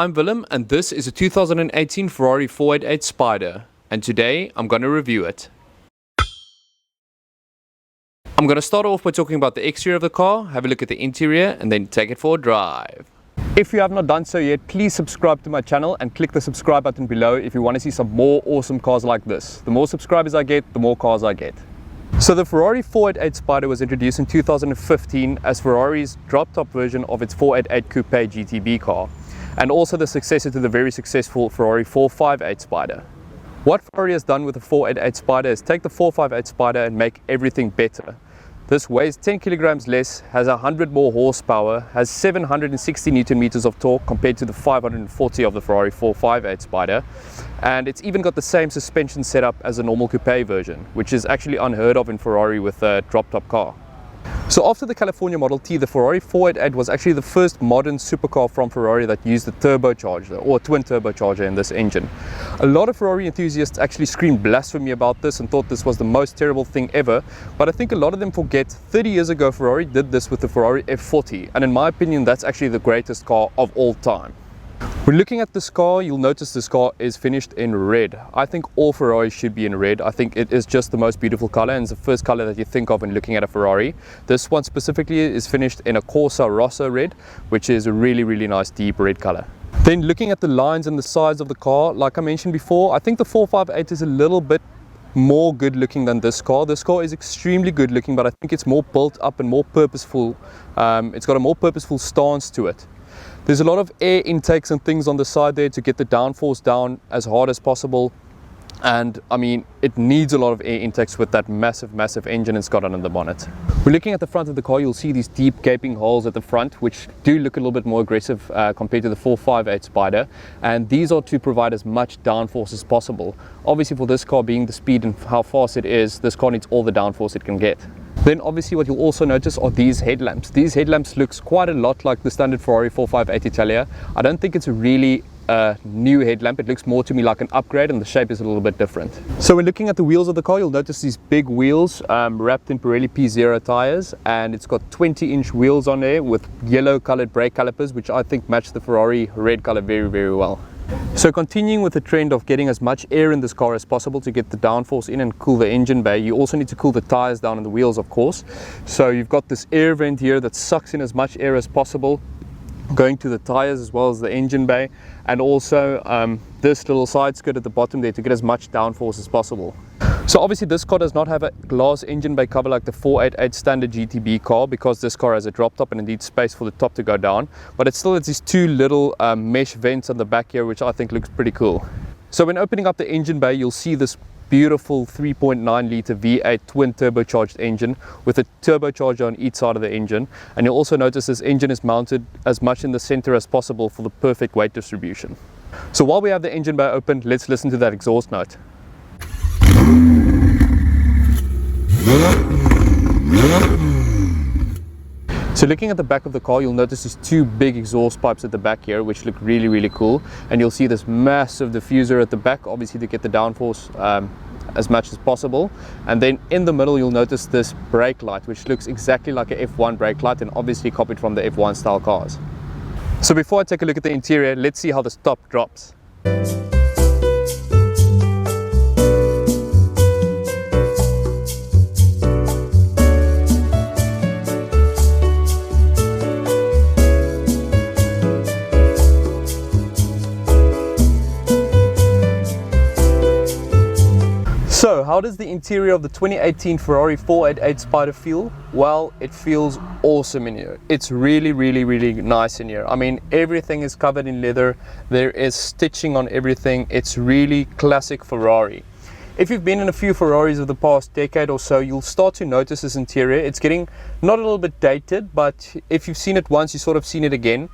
I'm Willem and this is a 2018 Ferrari 488 Spider, and today I'm going to review it. I'm going to start off by talking about the exterior of the car, have a look at the interior and then take it for a drive. If you have not done so yet, please subscribe to my channel and click the subscribe button below if you want to see some more awesome cars like this. The more subscribers I get, the more cars I get. So the Ferrari 488 Spider was introduced in 2015 as Ferrari's drop-top version of its 488 Coupe GTB car, and also the successor to the very successful Ferrari 458 Spider. What Ferrari has done with the 488 Spider is take the 458 Spider and make everything better. This weighs 10 kilograms less, has 100 more horsepower, has 760 Newton meters of torque compared to the 540 of the Ferrari 458 Spider, and it's even got the same suspension setup as a normal coupe version, which is actually unheard of in Ferrari with a drop-top car. So after the California Model T, the Ferrari 488 was actually the first modern supercar from Ferrari that used a turbocharger or a twin turbocharger in this engine. A lot of Ferrari enthusiasts actually screamed blasphemy about this and thought this was the most terrible thing ever, but I think a lot of them forget 30 years ago Ferrari did this with the Ferrari F40, and in my opinion that's actually the greatest car of all time. When looking at this car, you'll notice this car is finished in red. I think all Ferraris should be in red. I think it is just the most beautiful color and it's the first color that you think of when looking at a Ferrari. This one specifically is finished in a Corsa Rosso red, which is a really nice deep red color. Then looking at the lines and the sides of the car, like I mentioned before, I think the 458 is a little bit more good looking than this car. This car is extremely good looking, but I think it's more built up and more purposeful. It's got a more purposeful stance to it. There's a lot of air intakes and things on the side there to get the downforce down as hard as possible, and I mean it needs a lot of air intakes with that massive engine it's got under the bonnet. We're looking at the front of the car, you'll see these deep gaping holes at the front which do look a little bit more aggressive compared to the 458 Spider, and these are to provide as much downforce as possible. Obviously for this car being the speed and how fast it is, this car needs all the downforce it can get. Then obviously what you'll also notice are these headlamps. These headlamps looks quite a lot like the standard Ferrari 458 Italia. I don't think it's a really new headlamp. It looks more to me like an upgrade and the shape is a little bit different. So when looking at the wheels of the car, you'll notice these big wheels wrapped in Pirelli P0 tires, and it's got 20-inch wheels on there with yellow colored brake calipers, which I think match the Ferrari red color very well. So continuing with the trend of getting as much air in this car as possible to get the downforce in and cool the engine bay, you also need to cool the tires down and the wheels, of course. So you've got this air vent here that sucks in as much air as possible, going to the tires as well as the engine bay, and also this little side skirt at the bottom there to get as much downforce as possible. So obviously this car does not have a glass engine bay cover like the 488 standard GTB car, because this car has a drop top and indeed space for the top to go down, but it still has these two little mesh vents on the back here, which I think looks pretty cool. So when opening up the engine bay, you'll see this beautiful 3.9 litre V8 twin turbocharged engine with a turbocharger on each side of the engine, and you'll also notice this engine is mounted as much in the center as possible for the perfect weight distribution. So while we have the engine bay open, let's listen to that exhaust note. So looking at the back of the car, you'll notice these two big exhaust pipes at the back here which look really cool, and you'll see this massive diffuser at the back, obviously to get the downforce as much as possible. And then in the middle you'll notice this brake light which looks exactly like a F1 brake light and obviously copied from the F1 style cars. So before I take a look at the interior, let's see how this top drops. So how does the interior of the 2018 Ferrari 488 Spider feel? Well, it feels awesome in here. It's really nice in here. I mean, everything is covered in leather. There is stitching on everything. It's really classic Ferrari. If you've been in a few Ferraris of the past decade or so, you'll start to notice this interior. It's getting not a little bit dated, but if you've seen it once, you've sort of seen it again.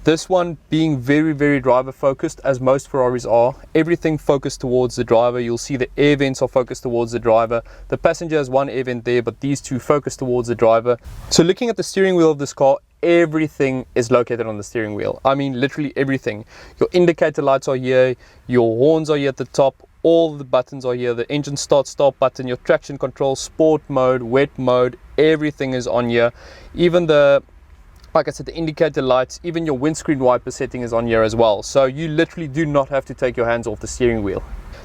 This one being very driver focused, as most Ferraris are. Everything focused towards the driver. You'll see the air vents are focused towards the driver. The passenger has one air vent there, but these two focus towards the driver. So looking at the steering wheel of this car, everything is located on the steering wheel. I mean literally everything. Your indicator lights are here, your horns are here at the top, all the buttons are here, the engine start button, your traction control, sport mode, wet mode, everything is on here. Even the Like I said, the indicator lights, even your windscreen wiper setting is on here as well. So you literally do not have to take your hands off the steering wheel.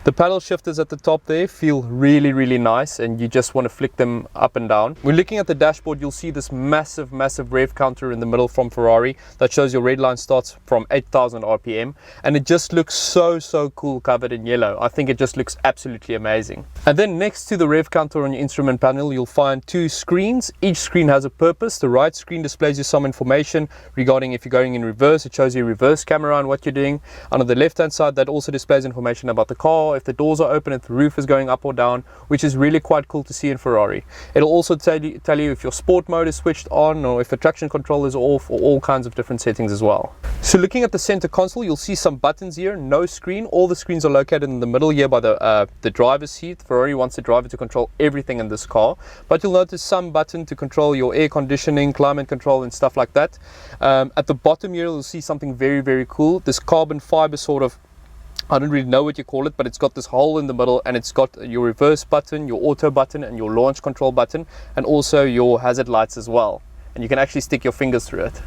The paddle shifters at the top there feel really, really nice, and you just want to flick them up and down. When looking at the dashboard, you'll see this massive rev counter in the middle from Ferrari that shows your red line starts from 8,000 RPM, and it just looks so cool covered in yellow. I think it just looks absolutely amazing. And then next to the rev counter on your instrument panel, you'll find two screens. Each screen has a purpose. The right screen displays you some information regarding if you're going in reverse. It shows you reverse camera and what you're doing. And on the left hand side, that also displays information about the car, if the doors are open, if the roof is going up or down, which is really quite cool to see in Ferrari. It'll also tell you if your sport mode is switched on, or if the traction control is off, or all kinds of different settings as well. So looking at the center console, you'll see some buttons here. No screen. All the screens are located in the middle here by the driver's seat. Ferrari wants the driver to control everything in this car, but you'll notice some button to control your air conditioning, climate control and stuff like that. At the bottom here, you'll see something very cool. This carbon fiber sort of, I don't really know what you call it, but it's got this hole in the middle, and it's got your reverse button, your auto button, and your launch control button, and also your hazard lights as well. And you can actually stick your fingers through it.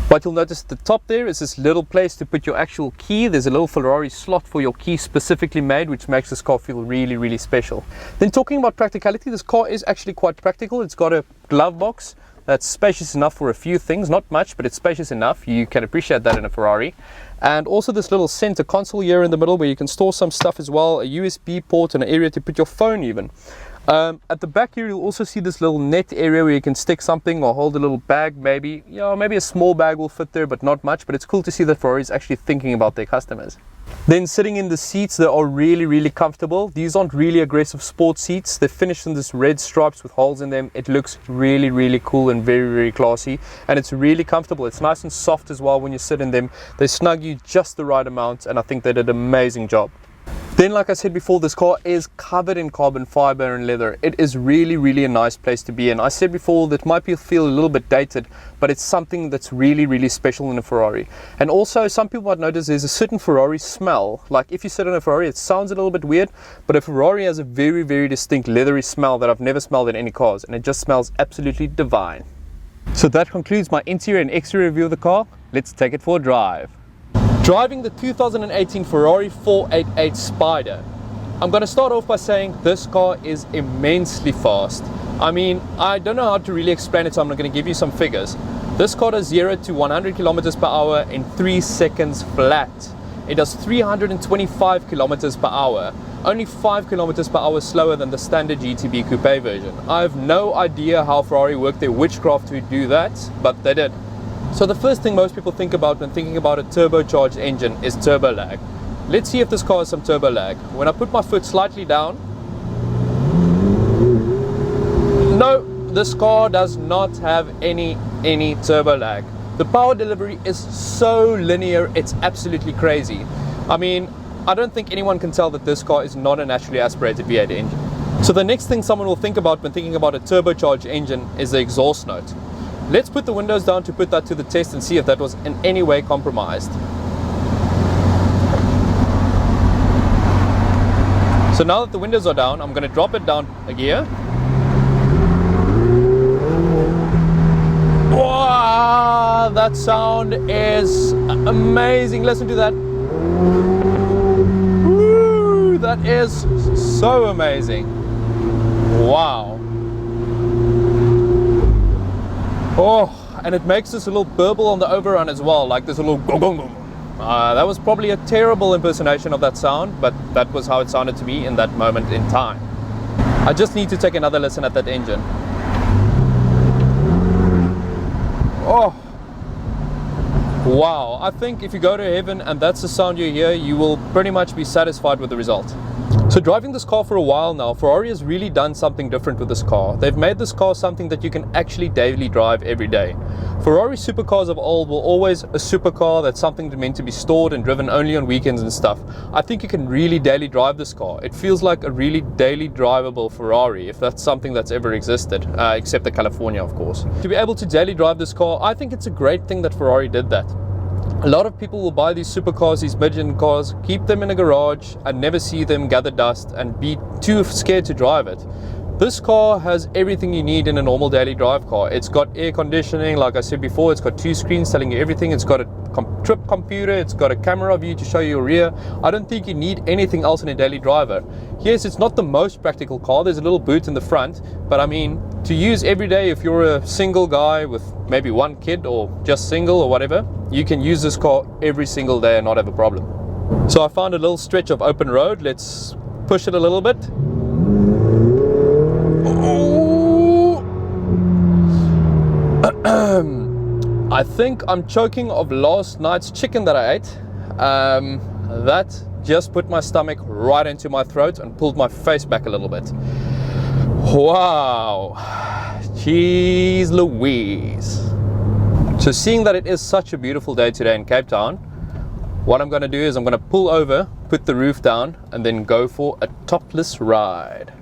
What you'll notice at the top there is this little place to put your actual key. There's a little Ferrari slot for your key specifically made, which makes this car feel really special. Then talking about practicality, this car is actually quite practical. It's got a glove box that's spacious enough for a few things, not much, but it's spacious enough. You can appreciate that in a Ferrari. And also this little center console here in the middle where you can store some stuff as well, a USB port and an area to put your phone even. At the back here, you'll also see this little net area where you can stick something or hold a little bag, maybe. You know, maybe a small bag will fit there, but not much. But it's cool to see that Ferrari is actually thinking about their customers. Then sitting in the seats, they are really comfortable. These aren't really aggressive sport seats. They're finished in this red stripes with holes in them. It looks really cool and very classy, and it's really comfortable. It's nice and soft as well when you sit in them. They snug you just the right amount, and I think they did an amazing job. Then, like I said before, this car is covered in carbon fiber and leather. It is really a nice place to be in. I said before that might feel a little bit dated, but it's something that's really special in a Ferrari. And also, some people might notice there's a certain Ferrari smell. Like if you sit in a Ferrari, it sounds a little bit weird, but a Ferrari has a very distinct leathery smell that I've never smelled in any cars, and it just smells absolutely divine. So that concludes my interior and exterior review of the car. Let's take it for a drive. Driving the 2018 Ferrari 488 Spider. I'm going to start off by saying this car is immensely fast. I mean, I don't know how to really explain it, so I'm going to give you some figures. This car does 0 to 100 kilometers per hour in 3 seconds flat. It does 325 kilometers per hour, only 5 kilometers per hour slower than the standard GTB coupe version. I have no idea how Ferrari worked their witchcraft to do that, but they did. So the first thing most people think about when thinking about a turbocharged engine is turbo lag. Let's see if this car has some turbo lag. When I put my foot slightly down, no, this car does not have any turbo lag. The power delivery is so linear, it's absolutely crazy. I mean, I don't think anyone can tell that this car is not a naturally aspirated V8 engine. So the next thing someone will think about when thinking about a turbocharged engine is the exhaust note. Let's put the windows down to put that to the test and see if that was in any way compromised. So now that the windows are down, I'm going to drop it down a gear. Wow, that sound is amazing. Listen to that. Woo, that is so amazing. Wow. Oh, and it makes this little burble on the overrun as well, like this little gong gong gong. That was probably a terrible impersonation of that sound, but that was how it sounded to me in that moment in time. I just need to take another listen at that engine. Oh, wow. I think if you go to heaven and that's the sound you hear, you will pretty much be satisfied with the result. So driving this car for a while now, Ferrari has really done something different with this car. They've made this car something that you can actually daily drive every day. Ferrari supercars of old were always a supercar that's something meant to be stored and driven only on weekends and stuff. I think you can really daily drive this car. It feels like a really daily drivable Ferrari, if that's something that's ever existed, except the California, of course. To be able to daily drive this car, I think it's a great thing that Ferrari did that. A lot of people will buy these supercars, these mid-engine cars, keep them in a garage and never see them gather dust and be too scared to drive it. This car has everything you need in a normal daily drive car. It's got air conditioning, like I said before. It's got 2 screens telling you everything. It's got a trip computer. It's got a camera view to show you your rear. I don't think you need anything else in a daily driver. Yes, it's not the most practical car. There's a little boot in the front, but I mean, to use every day, if you're a single guy with maybe 1 kid or just single or whatever, you can use this car every single day and not have a problem. So I found a little stretch of open road. Let's push it a little bit. I think I'm choking of last night's chicken that I ate. That just put my stomach right into my throat and pulled my face back a little bit. Wow, jeez Louise. So seeing that it is such a beautiful day today in Cape Town, what I'm going to do is I'm going to pull over, put the roof down, and then go for a topless ride.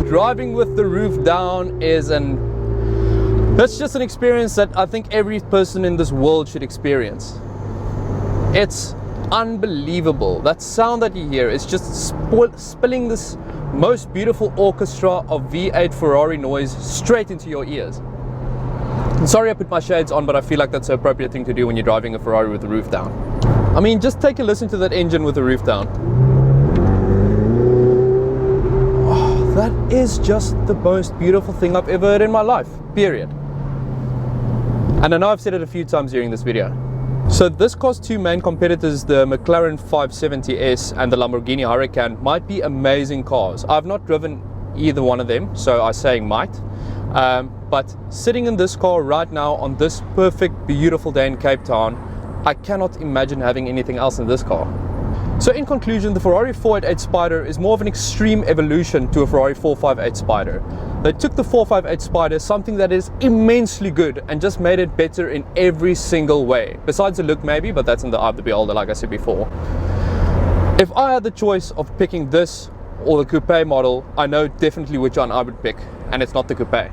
Driving with the roof down that's just an experience that I think every person in this world should experience. It's unbelievable. That sound that you hear is just spilling this most beautiful orchestra of V8 Ferrari noise straight into your ears. I'm sorry I put my shades on, but I feel like that's the appropriate thing to do when you're driving a Ferrari with the roof down. I mean, just take a listen to that engine with the roof down. That is just the most beautiful thing I've ever heard in my life, period. And I know I've said it a few times during this video. So this car's 2 main competitors, the McLaren 570S and the Lamborghini Huracan, might be amazing cars. I've not driven either one of them, so I say might. But sitting in this car right now on this perfect, beautiful day in Cape Town, I cannot imagine having anything else in this car. So in conclusion, the Ferrari 488 Spider is more of an extreme evolution to a Ferrari 458 Spider. They took the 458 Spider, something that is immensely good, and just made it better in every single way. Besides the look maybe, but that's in the eye of the beholder, like I said before. If I had the choice of picking this or the coupe model, I know definitely which one I would pick, and it's not the coupe.